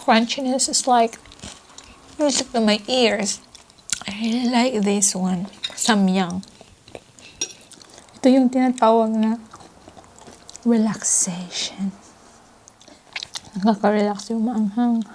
crunchiness is like music to my ears. I really like this one, Samyang. Ito yung tinatawag na relaxation. Nakaka-relax yung maanghang.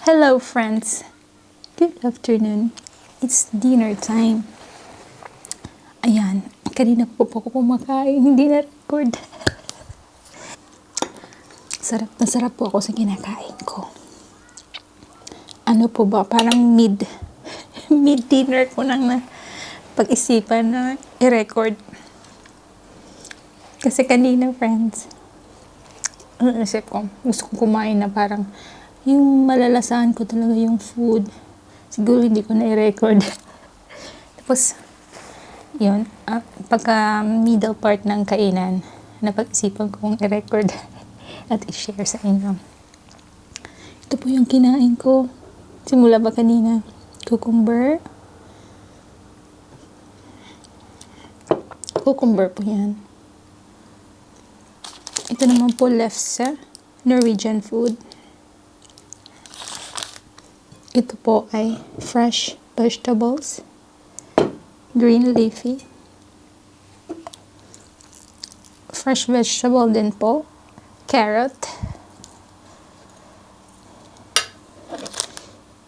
Hello friends! Good afternoon. It's dinner time. Ayan, kanina po ako kumakain, hindi na-record. Sarap na sarap po ako sa kinakain ko. Ano po ba, parang mid-dinner ko nang na pag-isipan na i-record. Kasi kanina friends, isip ko, gusto ko kumain na parang yung malalasahan ko talaga yung food. Siguro hindi ko na i-record. Tapos, yun, pagka middle part ng kainan, napag-isipan kong i-record at i-share sa inyo. Ito po yung kinain ko. Simula ba kanina? Cucumber. Cucumber po yan. Ito naman po lefse, Norwegian food. Ito po ay fresh vegetables, green leafy. Fresh vegetable din po, carrot.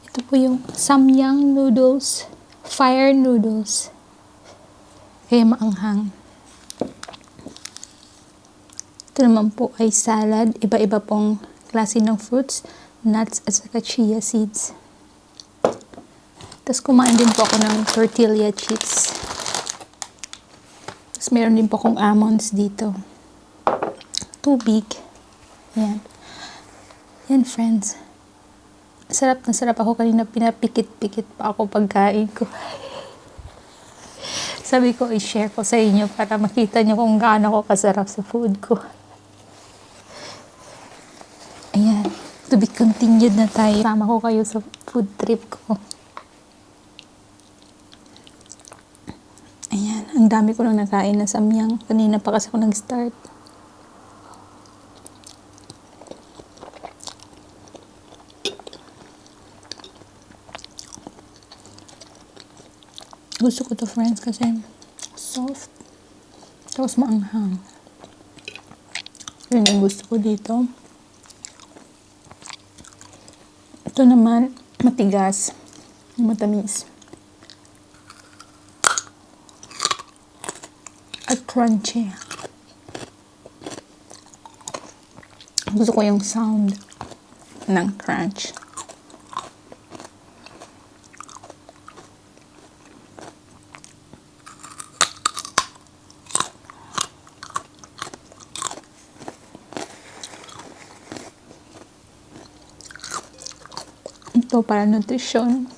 Ito po yung Samyang noodles, fire noodles. Kaya maanghang. Ito naman po ay salad, iba-iba pong klase ng fruits, nuts at saka chia seeds. Tapos kumain din po ako ng tortilla chips. Tapos meron din po akong almonds dito. Tubig. Ayan. Yan friends. Sarap na sarap ako kanina, pinapikit-pikit pa ako pagkain ko. Sabi ko i-share ko sa inyo para makita nyo kung gaano ako kasarap sa food ko. Ayan. To be continued na tayo. Sama ko kayo sa food trip ko. Ayan, ang dami ko nang nakain na samyang. Kanina pa kasi ako nag-start. Gusto ko to friends kasi soft. Tapos maanghang. Yun yung gusto ko dito. Ito naman, matigas. Matamis. At crunchy. Gusto ko yung sound ng crunch. Ito para nutrisyon.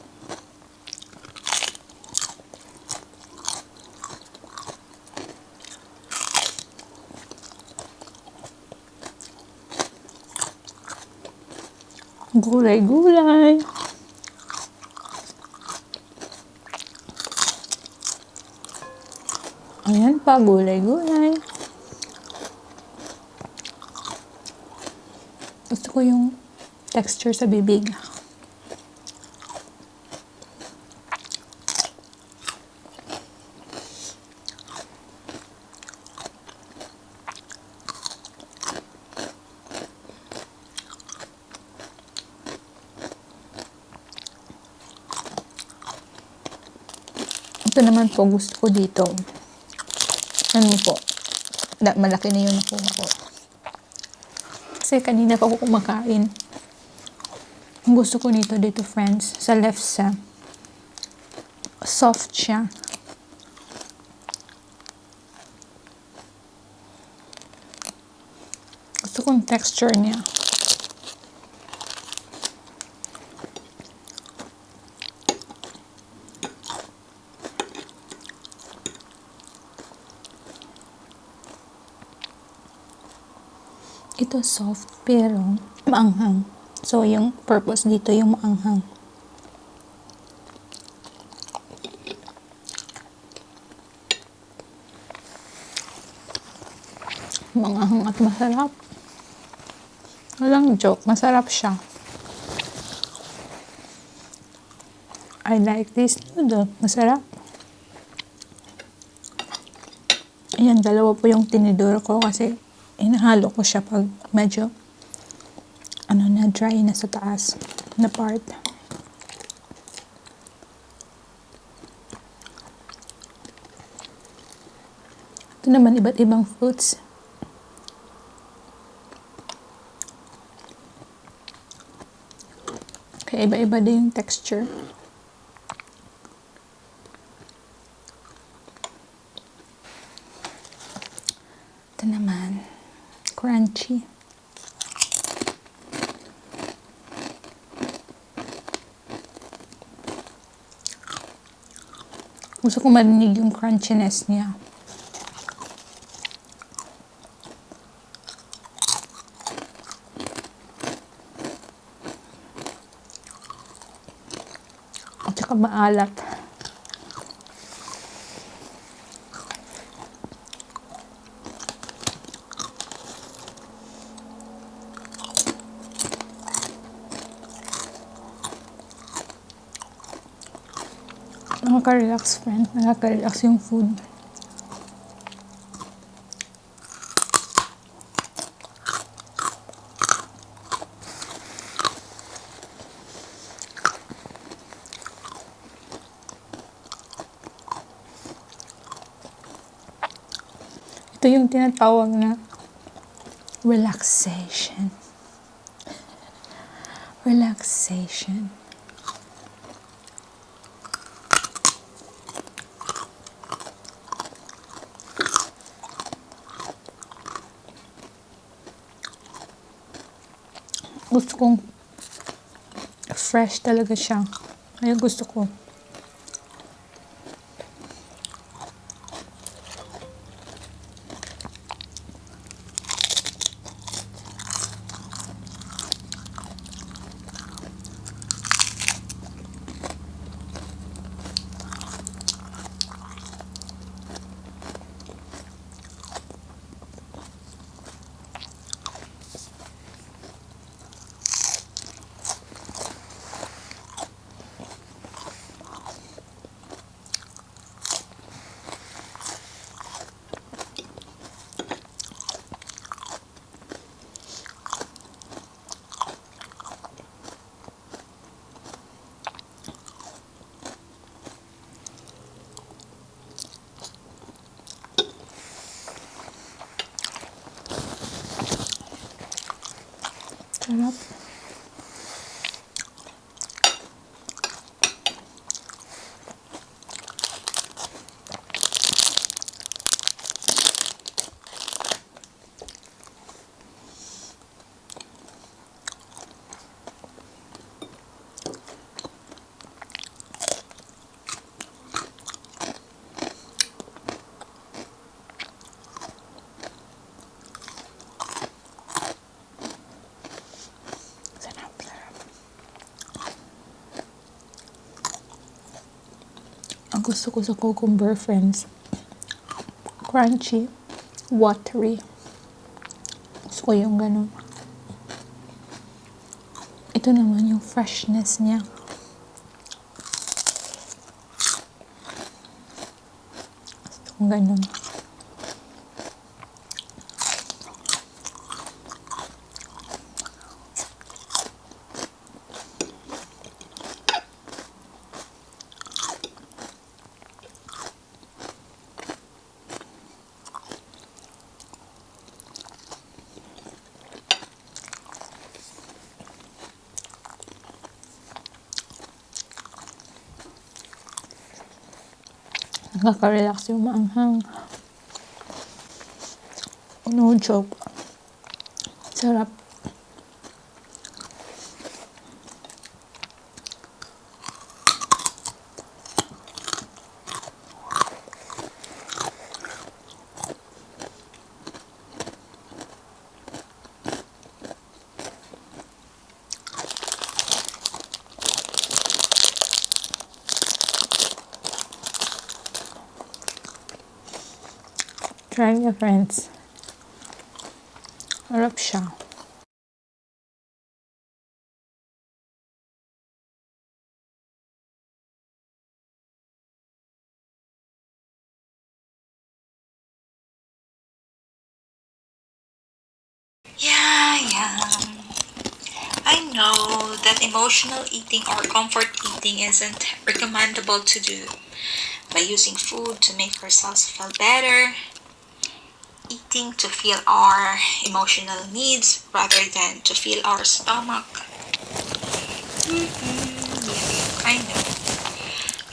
Gulay-gulay. Ayan pa, gulay-gulay. Gusto ko yung texture sa bibig. Ito naman po gusto ko dito. Ano po? Malaki na yun nakuha ko. Kasi kanina pa ako kumakain. Ang gusto ko dito friends, sa left sa soft siya. Gusto ko yung texture niya. Ito soft pero maanghang. So, yung purpose dito yung maanghang. Maanghang at masarap. Walang joke, masarap siya. I like this noodle. Masarap. Ayan, dalawa po yung tinidor ko kasi inahalo ko siya pag medyo dry na sa taas. na part. Ito naman iba't ibang fruits. Kaya iba-iba din yung texture. Ito naman, crunchy. Gusto ko marinig yung crunchiness niya. At saka maalat. Nakaka-relax, friend. Nakaka-relax yung food. Ito yung tinatawag na relaxation. Relaxation. Gusto kong fresh talaga siya. Kaya gusto ko. Sarap. Ang gusto ko sa cucumber, friends, crunchy, watery. Gusto ko yung ganun. Ito naman yung freshness niya. Gusto kong ganun. Nakaka-relax yung maanghang. No joke. Sarap. Try niyo, friends. Sarap siya. Yeah, yeah. I know that emotional eating or comfort eating isn't recommendable to do. By using food to make ourselves feel better, eating to feel our emotional needs rather than to fill our stomach. Yeah, I know.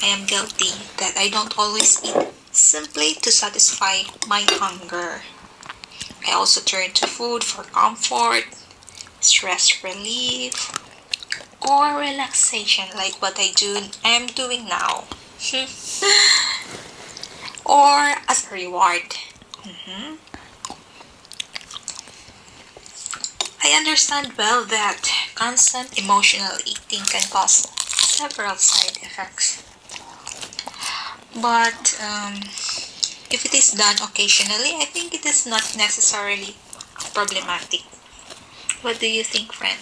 I am guilty that I don't always eat simply to satisfy my hunger. I also turn to food for comfort, stress relief, or relaxation like what I am doing now. Or as a reward. Mhm. I understand well that constant emotional eating can cause several side effects. But if it is done occasionally, I think it is not necessarily problematic. What do you think, friend?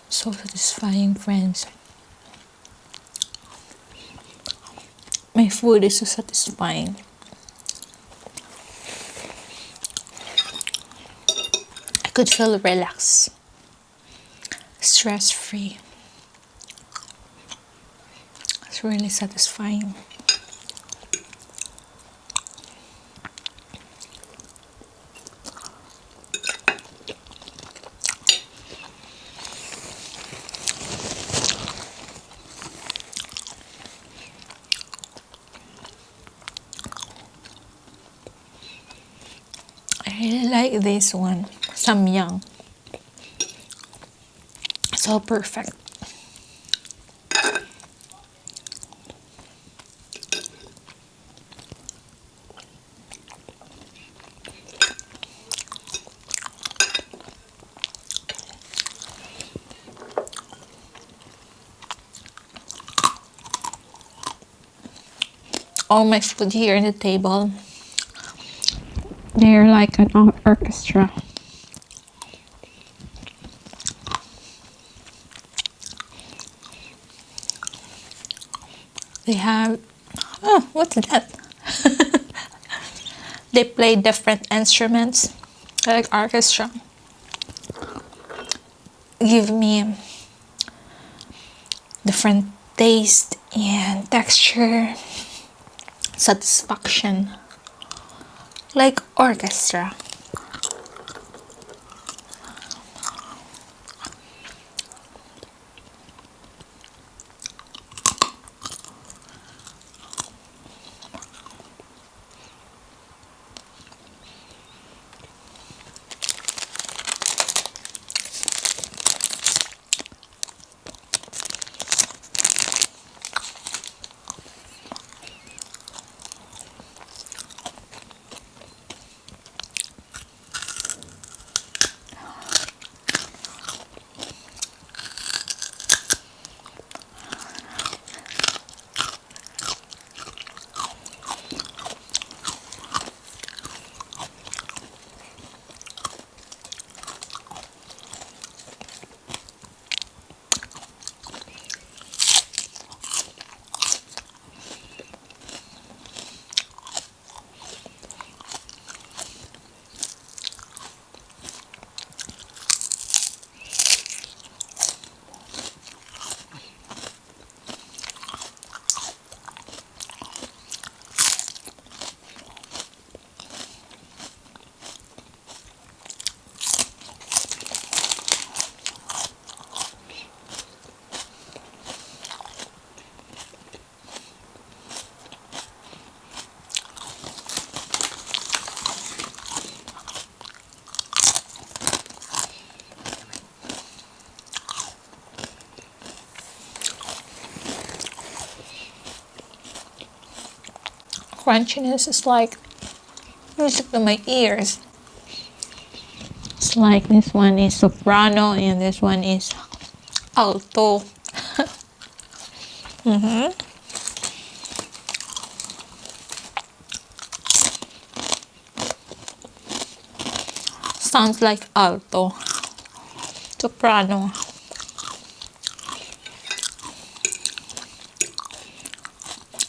So satisfying, friends. My food is so satisfying. I could feel relaxed, stress free. It's really satisfying. like this one, Samyang. So perfect. All my food here on the table, they're like an orchestra. They have, oh, what's that? They play different instruments, like orchestra. Give me different taste and texture, satisfaction, like orchestra. Crunchiness is like music to my ears. It's like this one is soprano and this one is alto. Sounds like alto. Soprano.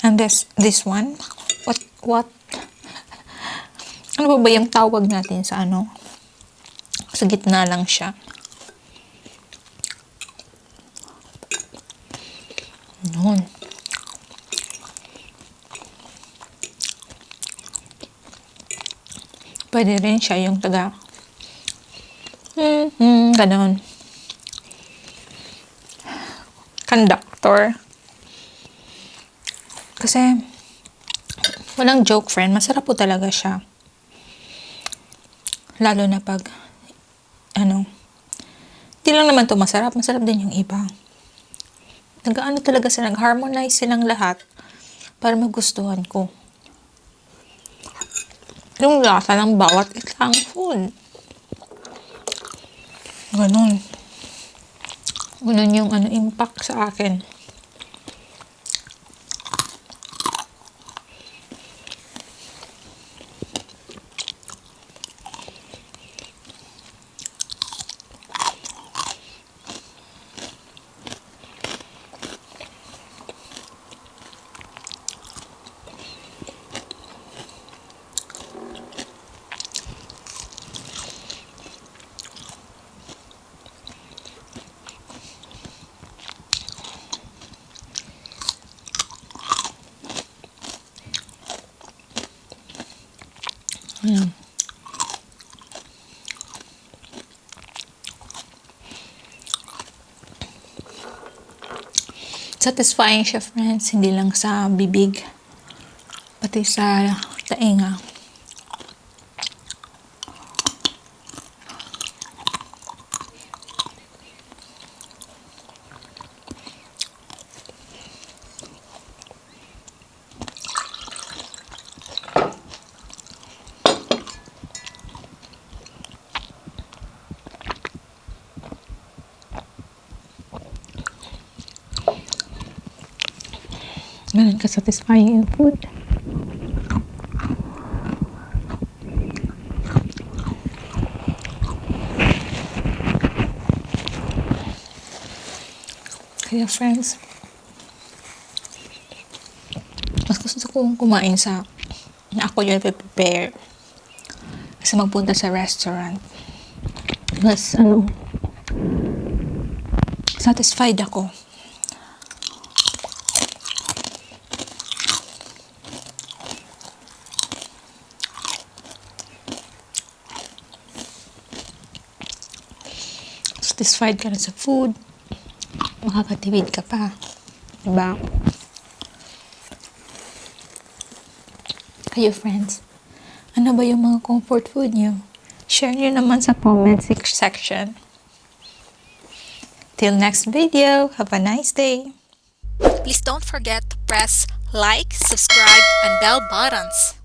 And this one, what? Ano ba yung tawag natin sa ano? Sa gitna lang siya. Noon. Pwede rin siya yung taga. Ganon. Conductor. Kasi, walang joke friend, masarap po talaga siya. Lalo na pag, hindi lang naman to masarap din yung iba. Nag-ano talaga sila, nag-harmonize silang lahat para magustuhan ko. Yung lasa ng bawat isang food. Ganon. Ganon yung impact sa akin. Satisfying siya, friends. Hindi lang sa bibig, pati sa tainga. ganun ka-satisfying yung food. Kaya friends, mas gusto kong kumain sa na ako yun prepare kasi magpunta sa restaurant. Mas satisfied ako. Satisfied ka na sa food, makakatipid ka pa, diba? Kayo friends, ano ba yung mga comfort food nyo? Share nyo naman sa comment section. Till next video, have a nice day. Please don't forget to press like, subscribe, and bell buttons.